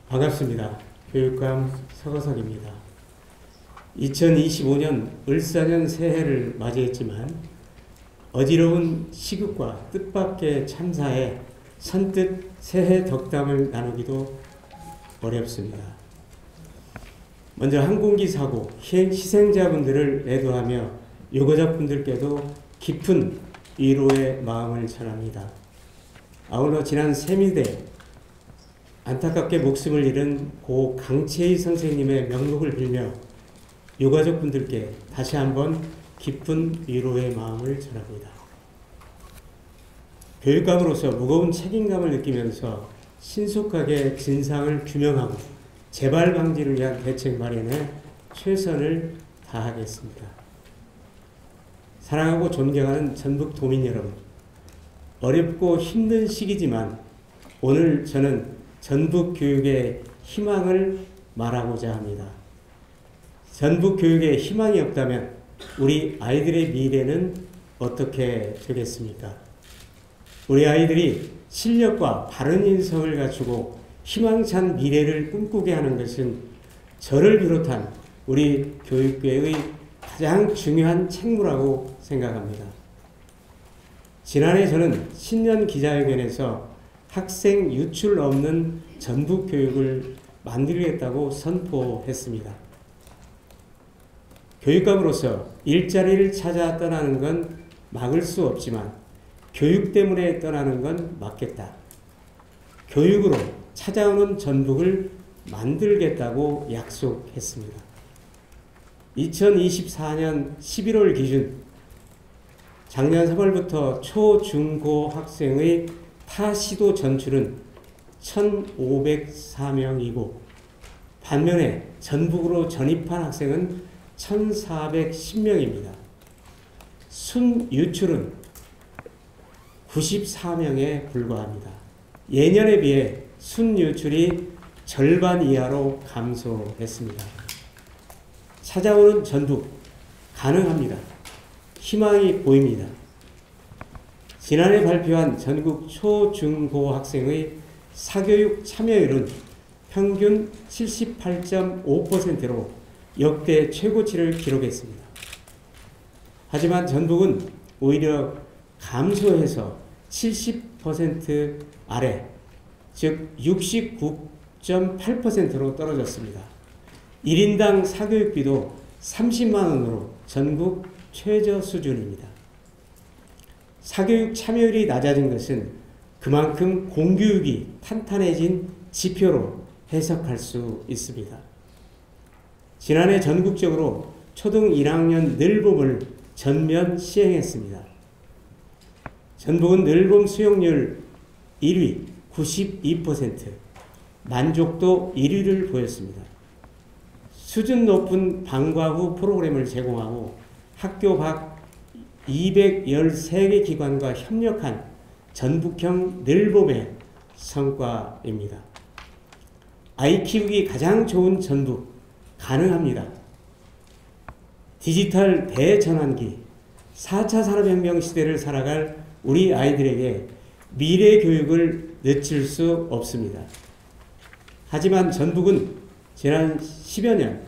반갑습니다. 교육감 서거석입니다. 2025년 을사년 새해를 맞이했지만 어지러운 시국과 뜻밖의 참사에 선뜻 새해 덕담을 나누기도 어렵습니다. 먼저 항공기 사고 희생자분들을 애도하며 유가족분들께도 깊은 위로의 마음을 전합니다. 아울러 지난 세미대 안타깝게 목숨을 잃은 고 강채희 선생님의 명복을 빌며 유가족분들께 다시 한번 깊은 위로의 마음을 전합니다. 교육감으로서 무거운 책임감을 느끼면서 신속하게 진상을 규명하고 재발 방지를 위한 대책 마련에 최선을 다하겠습니다. 사랑하고 존경하는 전북 도민 여러분, 어렵고 힘든 시기지만 오늘 저는 전북 교육의 희망을 말하고자 합니다. 전북 교육에 희망이 없다면 우리 아이들의 미래는 어떻게 되겠습니까? 우리 아이들이 실력과 바른 인성을 갖추고 희망찬 미래를 꿈꾸게 하는 것은 저를 비롯한 우리 교육계의 가장 중요한 책무라고 생각합니다. 지난해 저는 신년 기자회견에서 학생 유출 없는 전북 교육을 만들겠다고 선포했습니다. 교육감으로서 일자리를 찾아 떠나는 건 막을 수 없지만 교육 때문에 떠나는 건 막겠다. 교육으로 찾아오는 전북을 만들겠다고 약속했습니다. 2024년 11월 기준 작년 3월부터 초, 중, 고 학생의 타 시도 전출은 1,504명이고 반면에 전북으로 전입한 학생은 1,410명입니다. 순 유출은 94명에 불과합니다. 예년에 비해 순 유출이 절반 이하로 감소했습니다. 찾아오는 전북 가능합니다. 희망이 보입니다. 지난해 발표한 전국 초, 중, 고 학생의 사교육 참여율은 평균 78.5%로 역대 최고치를 기록했습니다. 하지만 전북은 오히려 감소해서 70% 아래, 즉 69.8%로 떨어졌습니다. 1인당 사교육비도 30만 원으로 전국 최저 수준입니다. 사교육 참여율이 낮아진 것은 그만큼 공교육이 탄탄해진 지표로 해석할 수 있습니다. 지난해 전국적으로 초등 1학년 늘봄을 전면 시행했습니다. 전북은 늘봄 수용률 1위 92%, 만족도 1위를 보였습니다. 수준 높은 방과 후 프로그램을 제공하고 학교 밖 213개 기관과 협력한 전북형 늘봄의 성과입니다. 아이 키우기 가장 좋은 전북 가능합니다. 디지털 대전환기, 4차 산업혁명 시대를 살아갈 우리 아이들에게 미래 교육을 늦출 수 없습니다. 하지만 전북은 지난 10여 년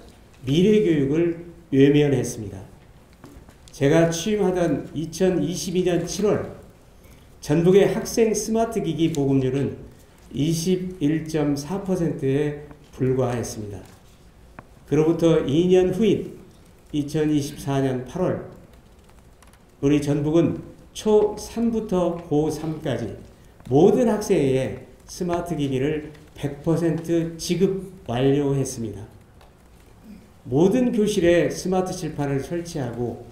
미래 교육을 외면했습니다. 제가 취임하던 2022년 7월 전북의 학생 스마트 기기 보급률은 21.4%에 불과했습니다. 그로부터 2년 후인 2024년 8월 우리 전북은 초 3부터 고 3까지 모든 학생에게 스마트 기기를 100% 지급 완료했습니다. 모든 교실에 스마트 칠판을 설치하고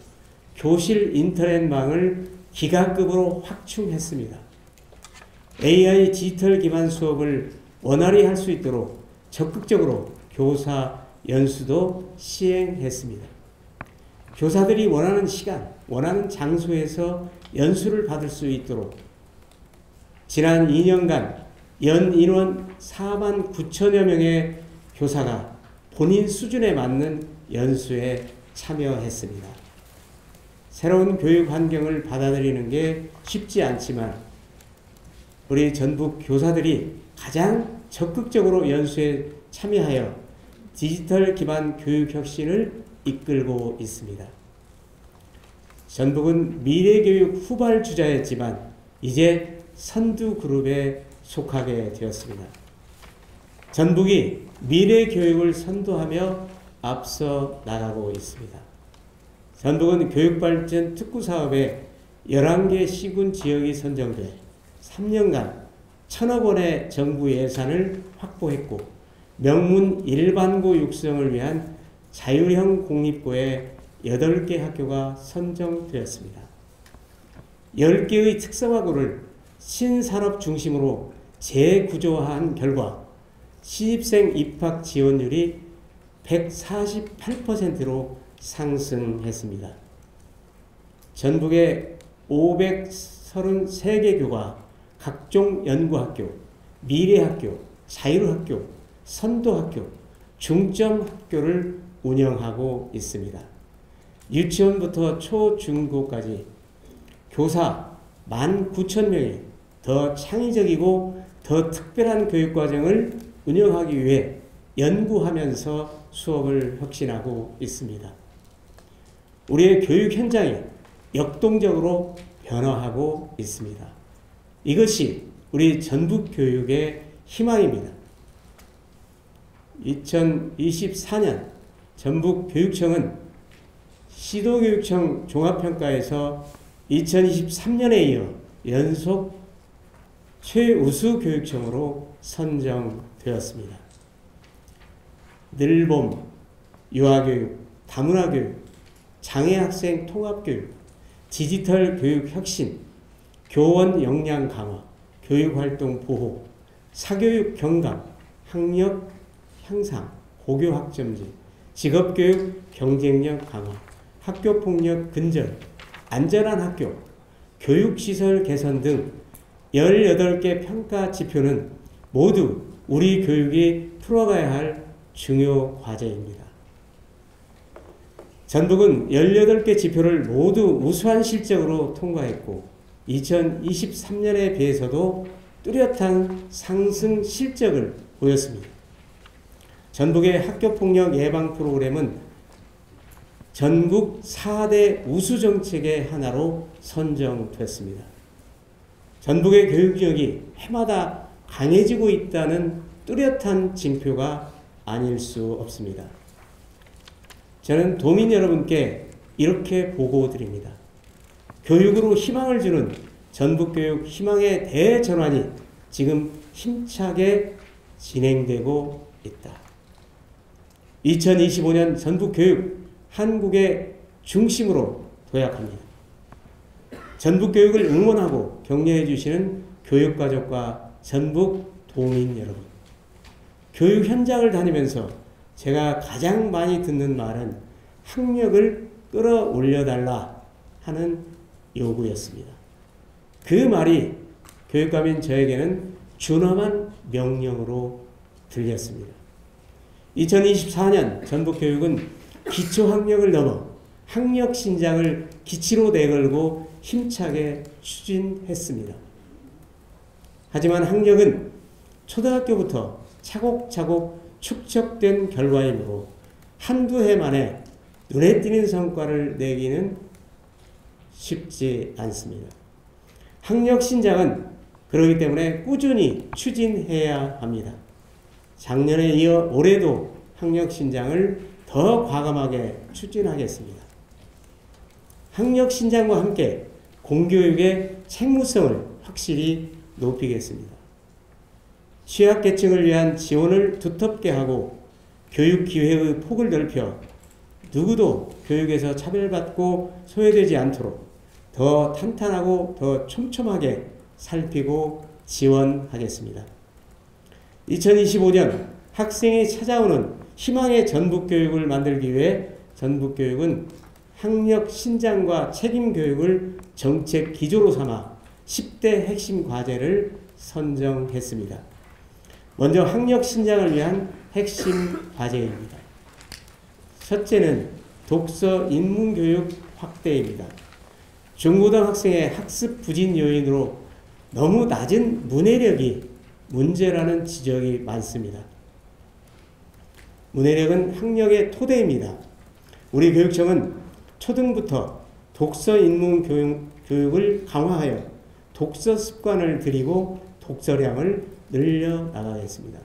교실 인터넷망을 기가급으로 확충했습니다. AI 디지털 기반 수업을 원활히 할 수 있도록 적극적으로 교사 연수도 시행했습니다. 교사들이 원하는 시간, 원하는 장소에서 연수를 받을 수 있도록 지난 2년간 연 인원 4만 9천여 명의 교사가 본인 수준에 맞는 연수에 참여했습니다. 새로운 교육 환경을 받아들이는 게 쉽지 않지만 우리 전북 교사들이 가장 적극적으로 연수에 참여하여 디지털 기반 교육 혁신을 이끌고 있습니다. 전북은 미래교육 후발주자였지만 이제 선두그룹에 속하게 되었습니다. 전북이 미래교육을 선도하며 앞서 나가고 있습니다. 전북은 교육발전 특구사업에 11개 시군 지역이 선정돼 3년간 1,000억 원의 정부 예산을 확보했고 명문 일반고 육성을 위한 자율형 공립고에 8개 학교가 선정되었습니다. 10개의 특성화고를 신산업 중심으로 재구조화한 결과 신입생 입학 지원율이 148%로 상승했습니다. 전북의 533개 교가 각종 연구학교, 미래학교, 자율학교, 선도학교, 중점학교를 운영하고 있습니다. 유치원부터 초중고까지 교사 19,000명의 더 창의적이고 더 특별한 교육과정을 운영하기 위해 연구하면서 수업을 혁신하고 있습니다. 우리의 교육 현장이 역동적으로 변화하고 있습니다. 이것이 우리 전북 교육의 희망입니다. 2024년 전북교육청은 시도교육청 종합평가에서 2023년에 이어 연속 최우수 교육청으로 선정되었습니다. 늘봄, 유아교육, 다문화교육, 장애학생 통합교육, 디지털 교육 혁신, 교원 역량 강화, 교육활동 보호, 사교육 경감, 학력 향상, 고교학점제, 직업교육 경쟁력 강화, 학교폭력 근절, 안전한 학교, 교육시설 개선 등 18개 평가 지표는 모두 우리 교육이 풀어가야 할 중요 과제입니다. 전북은 18개 지표를 모두 우수한 실적으로 통과했고 2023년에 비해서도 뚜렷한 상승 실적을 보였습니다. 전북의 학교폭력 예방 프로그램은 전국 4대 우수정책의 하나로 선정됐습니다. 전북의 교육력이 해마다 강해지고 있다는 뚜렷한 징표가 아닐 수 없습니다. 저는 도민 여러분께 이렇게 보고드립니다. 교육으로 희망을 주는 전북교육 희망의 대전환이 지금 힘차게 진행되고 있다. 2025년 전북교육 한국의 중심으로 도약합니다. 전북교육을 응원하고 격려해 주시는 교육가족과 전북 도민 여러분, 교육 현장을 다니면서 제가 가장 많이 듣는 말은 학력을 끌어올려달라 하는 요구였습니다. 그 말이 교육감인 저에게는 준엄한 명령으로 들렸습니다. 2024년 전북교육은 기초학력을 넘어 학력신장을 기치로 내걸고 힘차게 추진했습니다. 하지만 학력은 초등학교부터 차곡차곡 축적된 결과이므로 한두 해 만에 눈에 띄는 성과를 내기는 쉽지 않습니다. 학력신장은 그렇기 때문에 꾸준히 추진해야 합니다. 작년에 이어 올해도 학력신장을 더 과감하게 추진하겠습니다. 학력신장과 함께 공교육의 책무성을 확실히 높이겠습니다. 취약계층을 위한 지원을 두텁게 하고 교육 기회의 폭을 넓혀 누구도 교육에서 차별받고 소외되지 않도록 더 탄탄하고 더 촘촘하게 살피고 지원하겠습니다. 2025년 학생이 찾아오는 희망의 전북교육을 만들기 위해 전북교육은 학력 신장과 책임교육을 정책 기조로 삼아 10대 핵심 과제를 선정했습니다. 먼저 학력 신장을 위한 핵심 과제입니다. 첫째는 독서 인문교육 확대입니다. 중고등학생의 학습 부진 요인으로 너무 낮은 문해력이 문제라는 지적이 많습니다. 문해력은 학력의 토대입니다. 우리 교육청은 초등부터 독서 인문 교육을 강화하여 독서 습관을 들이고 독서량을 늘려나가겠습니다.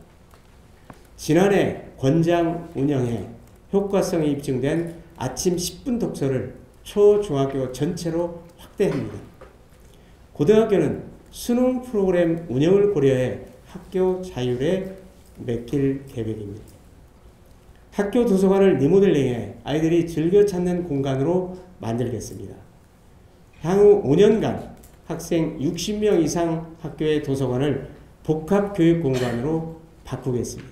지난해 권장 운영에 효과성이 입증된 아침 10분 독서를 초, 중학교 전체로 확대합니다. 고등학교는 수능 프로그램 운영을 고려해 학교 자율에 맡길 계획입니다. 학교 도서관을 리모델링해 아이들이 즐겨 찾는 공간으로 만들겠습니다. 향후 5년간 학생 60명 이상 학교의 도서관을 복합교육 공간으로 바꾸겠습니다.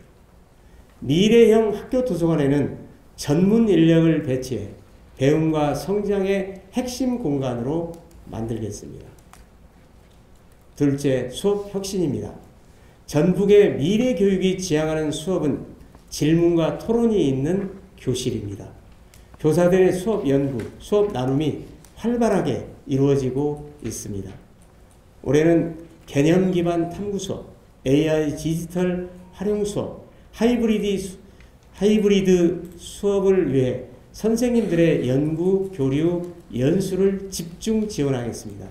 미래형 학교 도서관에는 전문 인력을 배치해 배움과 성장의 핵심 공간으로 만들겠습니다. 둘째, 수업 혁신입니다. 전북의 미래 교육이 지향하는 수업은 질문과 토론이 있는 교실입니다. 교사들의 수업 연구, 수업 나눔이 활발하게 이루어지고 있습니다. 올해는 개념 기반 탐구 수업, AI 디지털 활용 수업, 하이브리드 수업을 위해 선생님들의 연구, 교류, 연수를 집중 지원하겠습니다.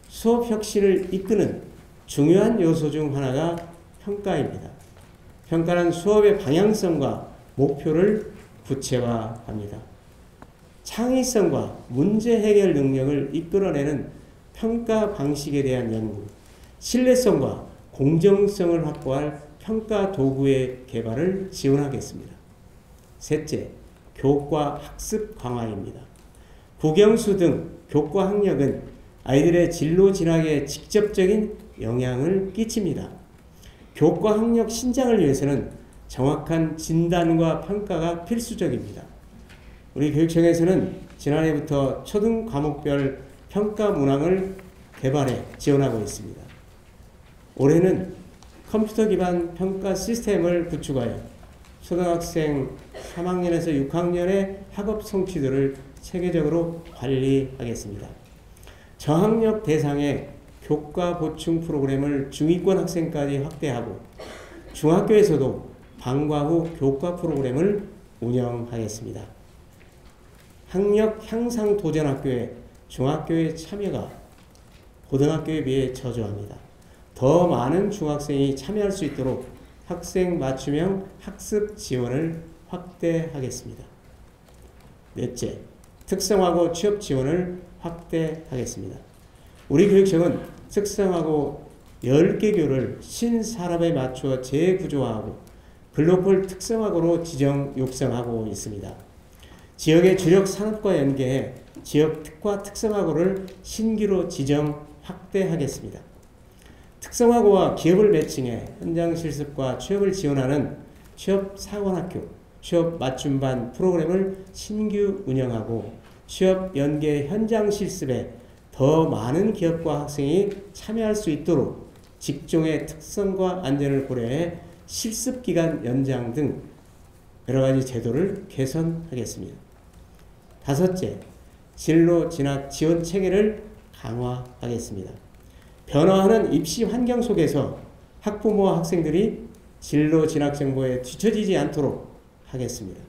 수업 혁신을 이끄는 중요한 요소 중 하나가 평가입니다. 평가는 수업의 방향성과 목표를 구체화합니다. 창의성과 문제 해결 능력을 이끌어내는 평가 방식에 대한 연구, 신뢰성과 공정성을 확보할 평가 도구의 개발을 지원하겠습니다. 셋째, 교과 학습 강화입니다. 국영수 등 교과 학력은 아이들의 진로 진학에 직접적인 영향을 끼칩니다. 교과 학력 신장을 위해서는 정확한 진단과 평가가 필수적입니다. 우리 교육청에서는 지난해부터 초등 과목별 평가 문항을 개발해 지원하고 있습니다. 올해는 컴퓨터 기반 평가 시스템을 구축하여 초등학생 3학년에서 6학년의 학업 성취도를 체계적으로 관리하겠습니다. 저학력 대상의 교과 보충 프로그램을 중위권 학생까지 확대하고 중학교에서도 방과 후 교과 프로그램을 운영하겠습니다. 학력 향상 도전 학교의 중학교의 참여가 고등학교에 비해 저조합니다. 더 많은 중학생이 참여할 수 있도록 학생 맞춤형 학습 지원을 확대하겠습니다. 넷째, 특성화고 취업 지원을 확대하겠습니다. 우리 교육청은 특성화고 10개교를 신산업에 맞추어 재구조화하고 글로벌 특성화고로 지정 육성하고 있습니다. 지역의 주력 산업과 연계해 지역 특화 특성화고를 신규로 지정 확대하겠습니다. 특성화고와 기업을 매칭해 현장 실습과 취업을 지원하는 취업사관학교, 취업 맞춤반 프로그램을 신규 운영하고 취업 연계 현장 실습에 더 많은 기업과 학생이 참여할 수 있도록 직종의 특성과 안전을 고려해 실습기간 연장 등 여러 가지 제도를 개선하겠습니다. 다섯째, 진로 진학 지원 체계를 강화하겠습니다. 변화하는 입시 환경 속에서 학부모와 학생들이 진로 진학 정보에 뒤처지지 않도록 하겠습니다.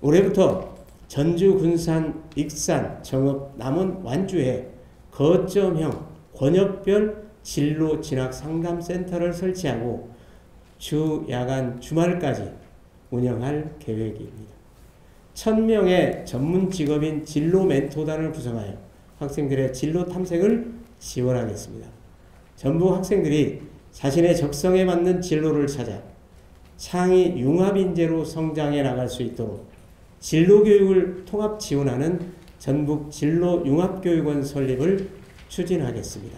올해부터 전주, 군산, 익산, 정읍, 남원, 완주에 거점형 권역별 진로 진학 상담센터를 설치하고 주, 야간, 주말까지 운영할 계획입니다. 1000명의 전문 직업인 진로 멘토단을 구성하여 학생들의 진로 탐색을 지원하겠습니다. 전부 학생들이 자신의 적성에 맞는 진로를 찾아 창의 융합 인재로 성장해 나갈 수 있도록 진로교육을 통합 지원하는 전북 진로융합교육원 설립을 추진하겠습니다.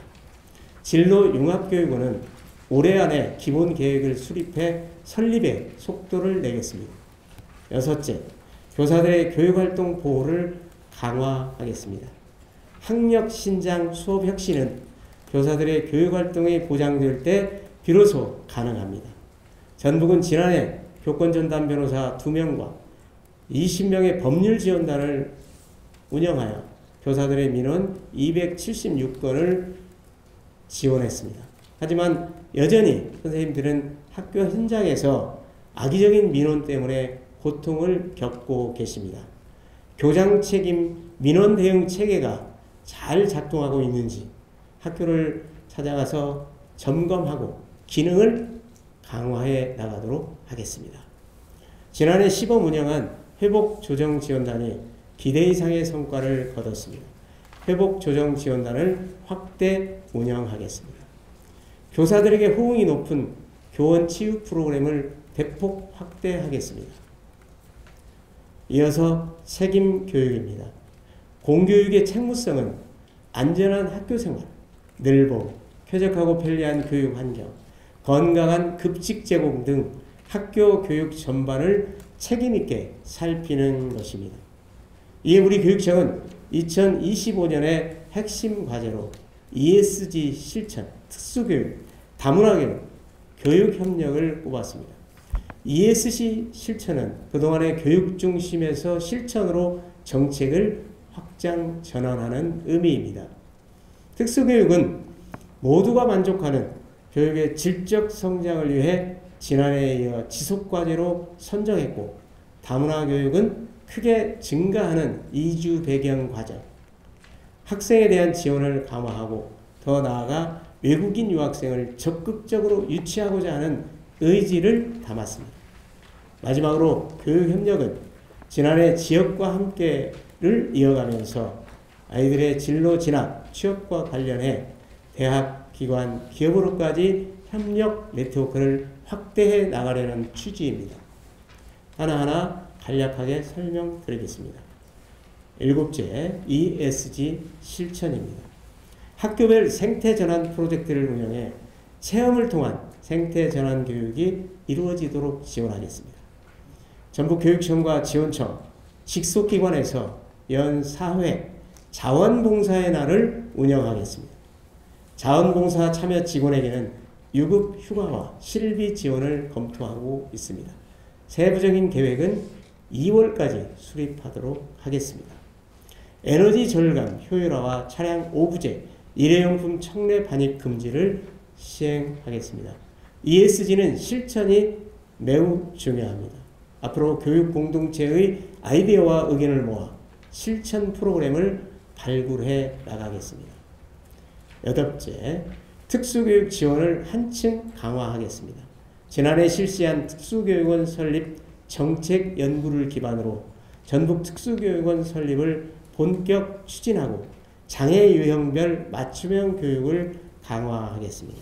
진로융합교육원은 올해 안에 기본 계획을 수립해 설립에 속도를 내겠습니다. 여섯째, 교사들의 교육활동 보호를 강화하겠습니다. 학력 신장 수업 혁신은 교사들의 교육활동이 보장될 때 비로소 가능합니다. 전북은 지난해 교권전담 변호사 2명과 20명의 법률지원단을 운영하여 교사들의 민원 276건을 지원했습니다. 하지만 여전히 선생님들은 학교 현장에서 악의적인 민원 때문에 고통을 겪고 계십니다. 교장 책임 민원 대응 체계가 잘 작동하고 있는지 학교를 찾아가서 점검하고 기능을 강화해 나가도록 하겠습니다. 지난해 시범 운영한 회복조정지원단이 기대 이상의 성과를 거뒀습니다. 회복조정지원단을 확대 운영하겠습니다. 교사들에게 호응이 높은 교원 치유 프로그램을 대폭 확대하겠습니다. 이어서 책임 교육입니다. 공교육의 책무성은 안전한 학교생활, 늘봄, 쾌적하고 편리한 교육 환경, 건강한 급식 제공 등 학교 교육 전반을 책임있게 살피는 것입니다. 이에 우리 교육청은 2025년의 핵심 과제로 ESG 실천, 특수교육, 다문화교육, 교육협력을 꼽았습니다. ESG 실천은 그동안의 교육 중심에서 실천으로 정책을 확장 전환하는 의미입니다. 특수교육은 모두가 만족하는 교육의 질적 성장을 위해 지난해에 이어 지속과제로 선정했고, 다문화교육은 크게 증가하는 이주 배경 과정, 학생에 대한 지원을 강화하고 더 나아가 외국인 유학생을 적극적으로 유치하고자 하는 의지를 담았습니다. 마지막으로 교육협력은 지난해 지역과 함께를 이어가면서 아이들의 진로 진학, 취업과 관련해 대학, 기관, 기업으로까지 협력 네트워크를 확대해 나가려는 취지입니다. 하나하나 간략하게 설명드리겠습니다. 7째, ESG 실천입니다. 학교별 생태전환 프로젝트를 운영해 체험을 통한 생태전환 교육이 이루어지도록 지원하겠습니다. 전북교육청과 지원청, 직속기관에서 연 4회 자원봉사의 날을 운영하겠습니다. 자원봉사 참여 직원에게는 유급 휴가와 실비 지원을 검토하고 있습니다. 세부적인 계획은 2월까지 수립하도록 하겠습니다. 에너지 절감, 효율화와 차량 오부제, 일회용품 청내 반입 금지를 시행하겠습니다. ESG는 실천이 매우 중요합니다. 앞으로 교육 공동체의 아이디어와 의견을 모아 실천 프로그램을 발굴해 나가겠습니다. 8째, 특수교육 지원을 한층 강화하겠습니다. 지난해 실시한 특수교육원 설립 정책 연구를 기반으로 전북 특수교육원 설립을 본격 추진하고 장애 유형별 맞춤형 교육을 강화하겠습니다.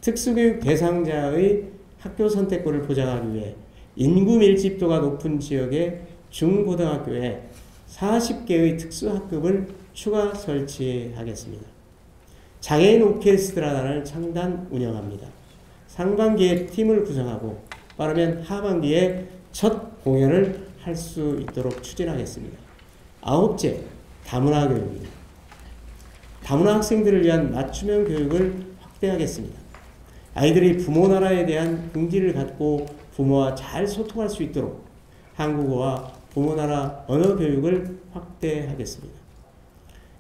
특수교육 대상자의 학교 선택권을 보장하기 위해 인구 밀집도가 높은 지역의 중고등학교에 40개의 특수학급을 추가 설치하겠습니다. 장애인 오케스트라단을 창단 운영합니다. 상반기에 팀을 구성하고 빠르면 하반기에 첫 공연을 할 수 있도록 추진하겠습니다. 9째, 다문화 교육입니다. 다문화 학생들을 위한 맞춤형 교육을 확대하겠습니다. 아이들이 부모 나라에 대한 긍지를 갖고 부모와 잘 소통할 수 있도록 한국어와 부모 나라 언어 교육을 확대하겠습니다.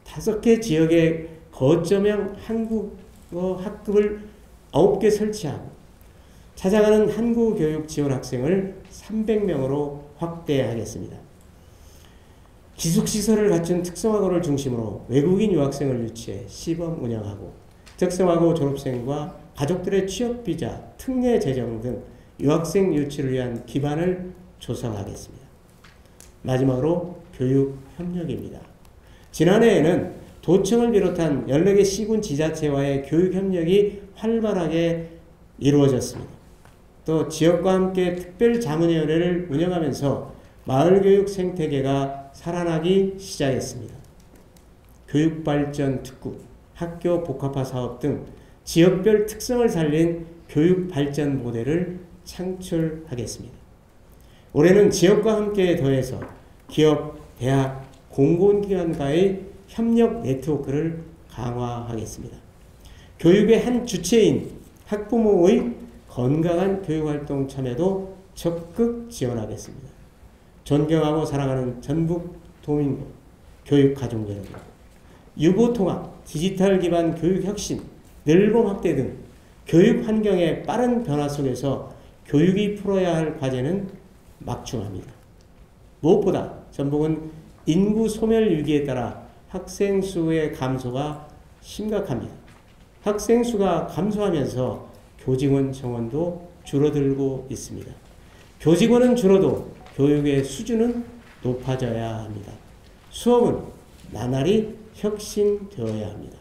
5개 지역의 거점형 한국어 학급을 9개 설치하고 찾아가는 한국어 교육 지원 학생을 300명으로 확대하겠습니다. 기숙시설을 갖춘 특성화고를 중심으로 외국인 유학생을 유치해 시범 운영하고 특성화고 졸업생과 가족들의 취업비자, 특례 제정 등 유학생 유치를 위한 기반을 조성하겠습니다. 마지막으로 교육협력입니다. 지난해에는 도청을 비롯한 14개 시군 지자체와의 교육협력이 활발하게 이루어졌습니다. 또 지역과 함께 특별자문위원회를 운영하면서 마을교육 생태계가 살아나기 시작했습니다. 교육발전 특구, 학교 복합화 사업 등 지역별 특성을 살린 교육발전 모델을 창출하겠습니다. 올해는 지역과 함께 더해서 기업, 대학, 공공기관과의 협력 네트워크를 강화하겠습니다. 교육의 한 주체인 학부모의 건강한 교육활동 참여도 적극 지원하겠습니다. 존경하고 사랑하는 전북 도민군, 교육가족 여러분, 유보통합, 디지털 기반 교육혁신, 늘봄 확대 등 교육 환경의 빠른 변화 속에서 교육이 풀어야 할 과제는 막중합니다. 무엇보다 전북은 인구 소멸 위기에 따라 학생 수의 감소가 심각합니다. 학생 수가 감소하면서 교직원 정원도 줄어들고 있습니다. 교직원은 줄어도 교육의 수준은 높아져야 합니다. 수업은 나날이 혁신되어야 합니다.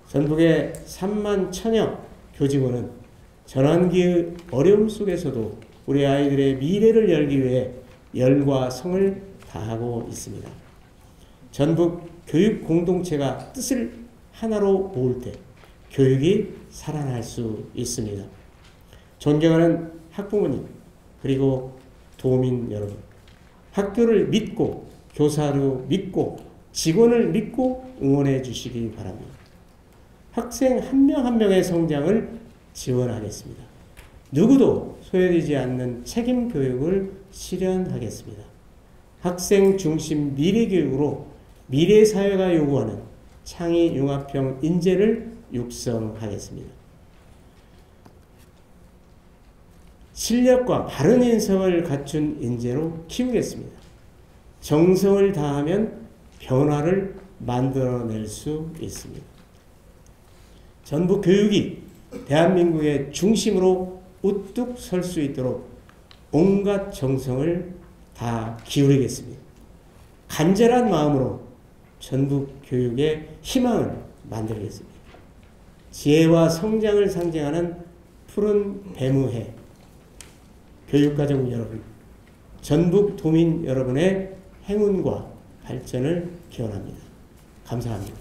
전북의 3만 1000여 교직원은 전환기의 어려움 속에서도 우리 아이들의 미래를 열기 위해 열과 성을 다하고 있습니다. 전북 교육 공동체가 뜻을 하나로 모을 때 교육이 살아날 수 있습니다. 존경하는 학부모님 그리고 도민 여러분, 학교를 믿고 교사를 믿고 직원을 믿고 응원해 주시기 바랍니다. 학생 한 명 한 명의 성장을 지원하겠습니다. 누구도 소외되지 않는 책임 교육을 실현하겠습니다. 학생 중심 미래 교육으로 미래 사회가 요구하는 창의 융합형 인재를 육성하겠습니다. 실력과 바른 인성을 갖춘 인재로 키우겠습니다. 정성을 다하면 변화를 만들어낼 수 있습니다. 전북 교육이 대한민국의 중심으로 우뚝 설 수 있도록 온갖 정성을 다 기울이겠습니다. 간절한 마음으로 전북 교육의 희망을 만들겠습니다. 지혜와 성장을 상징하는 푸른 배무해 교육가족 여러분, 전북 도민 여러분의 행운과 발전을 기원합니다. 감사합니다.